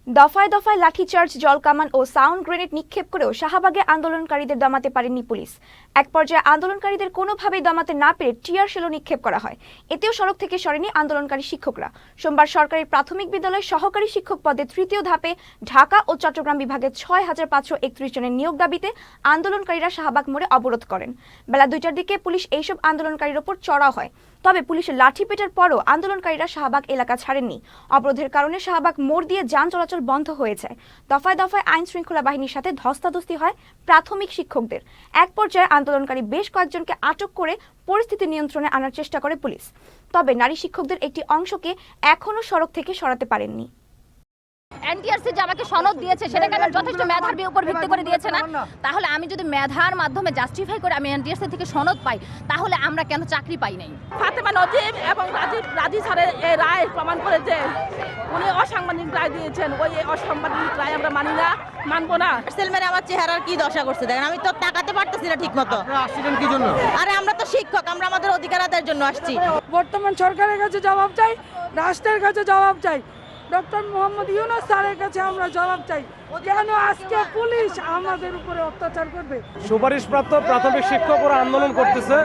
দফায় দফায় লাঠিচার্জ, জলকামান ও sound grenade নিক্ষেপ করেও শাহবাগে আন্দোলনকারীদের দমাতে পারেননি পুলিশ। এক পর্যায়ে আন্দোলনকারীদের কোনোভাবেই দমাতে না পেরে টিয়ার শেলও নিক্ষেপ করা হয়। এতেও সড়ক থেকে সরেনি আন্দোলনকারী শিক্ষকরা। সোমবার সরকারি প্রাথমিক বিদ্যালয়ের সহকারী শিক্ষক পদে তৃতীয় ধাপে ঢাকা ও চট্টগ্রাম বিভাগে ৬,৫৩১ জনের নিয়োগ দাবিতে আন্দোলনকারীরা শাহবাগ মোড়ে অবরোধ করেন। বেলা ২টার দিকে পুলিশ এইসব আন্দোলনকারীর ওপর চড়াও হয়। তবে পুলিশের লাঠিপেটার পরও আন্দোলনকারীরা শাহবাগ এলাকা ছাড়েননি। অবরোধের কারণে শাহবাগ মোড় দিয়ে যান চলাচল বন্ধ হয়ে যায়। দফায় দফায় আইন শৃঙ্খলা বাহিনীর সাথে ধস্তাধস্তি হয় প্রাথমিক শিক্ষকদের। এক পর্যায়ে আন্দোলনকারী বেশ কয়েকজনকে আটক করে পরিস্থিতি নিয়ন্ত্রণে আনার চেষ্টা করে পুলিশ। তবে নারী শিক্ষকদের একটি অংশকে এখনও সড়ক থেকে সরাতে পারেননি। এনটিআরসি যে আমাকে সনদ দিয়েছে সেটা কেন যথেষ্ট মেধার উপর ভিত্তি করে দিয়েছে না? তাহলে আমি যদি মেধার মাধ্যমে জাস্টিফাই করে আমি এনটিআরসি থেকে সনদ পাই, তাহলে আমরা কেন চাকরি পাই নাই? ফাতেমা নজিব এবং রাজি স্যারের এই রায় প্রমাণ করে যে উনি অসাংবিধানিক রায় দিয়েছেন। ওই অসাংবিধানিক রায় আমরা মানি না, মানবো না। সেলম্যান আমার চেহারার কি দশা করছে দেখেন, আমি তো তাকাতে পারতেছি না ঠিক মতো। আসছিলেন কি জন্য? আরে আমরা তো শিক্ষক, আমরা আমাদের অধিকার আদায়ের জন্য আসছি। বর্তমান সরকারের কাছে জবাব চাই, রাষ্ট্রের কাছে জবাব চাই, ডক্টর মোহাম্মদ ইউনূস স্যারের কাছে আমরা জবাব চাই। কেন আজকে পুলিশ আমাদের উপরে অত্যাচার করবে? সুপারিশপ্রাপ্ত প্রাথমিক শিক্ষক ওরা আন্দোলন করতেছে।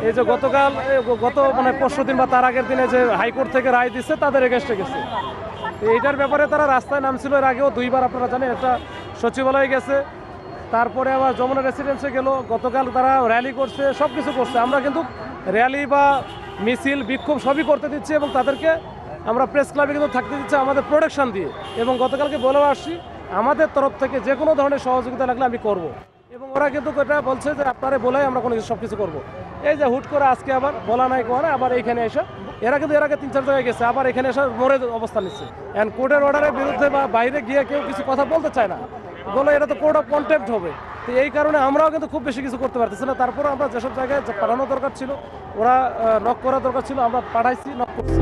এই যে গত পরশু দিন বা তার আগের দিনে যে হাইকোর্ট থেকে রায় দিচ্ছে তাদের এগেস্টে গেছে। এইটার ব্যাপারে তারা রাস্তায় নামছিল। এর আগেও দুইবার আপনারা জানেন, একটা সচিবালয়ে গেছে, তারপরে আবার যমুনা রেসিডেন্সে গেল। গতকাল তারা র্যালি করছে, সব কিছু করছে। আমরা কিন্তু র্যালি বা মিছিল, বিক্ষোভ সবই করতে দিচ্ছি এবং তাদেরকে আমরা প্রেস ক্লাবে কিন্তু থাকতে দিচ্ছি আমাদের প্রোটেকশন দিয়ে। এবং গতকালকে বলেও আসছি, আমাদের তরফ থেকে যে কোনো ধরনের সহযোগিতা লাগলে আমি করব। এবং ওরা কিন্তু এটা বলছে যে আপনারা বলেই আমরা কোনো সব কিছু করবো। এই যে হুট করে আজকে আবার বলা নাই কোয়া আবার এইখানে এসে এরা কিন্তু এর আগে ৩-৪ জায়গায় গেছে, আবার এখানে এসে মোড়ে অবস্থান নিচ্ছে। অ্যান্ড কোর্টের অর্ডারের বিরুদ্ধে বা বাইরে গিয়ে কেউ কিছু কথা বলতে চায় না, বলে এটা তো কোর্ট অফ কন্টেম্প্ট হবে। তো এই কারণে আমরাও কিন্তু খুব বেশি কিছু করতে পারতেছি না। তারপরে আমরা যেসব জায়গায় পাঠানো দরকার ছিল, ওরা নক করা দরকার ছিল, আমরা পাঠাইছি, নক করছি।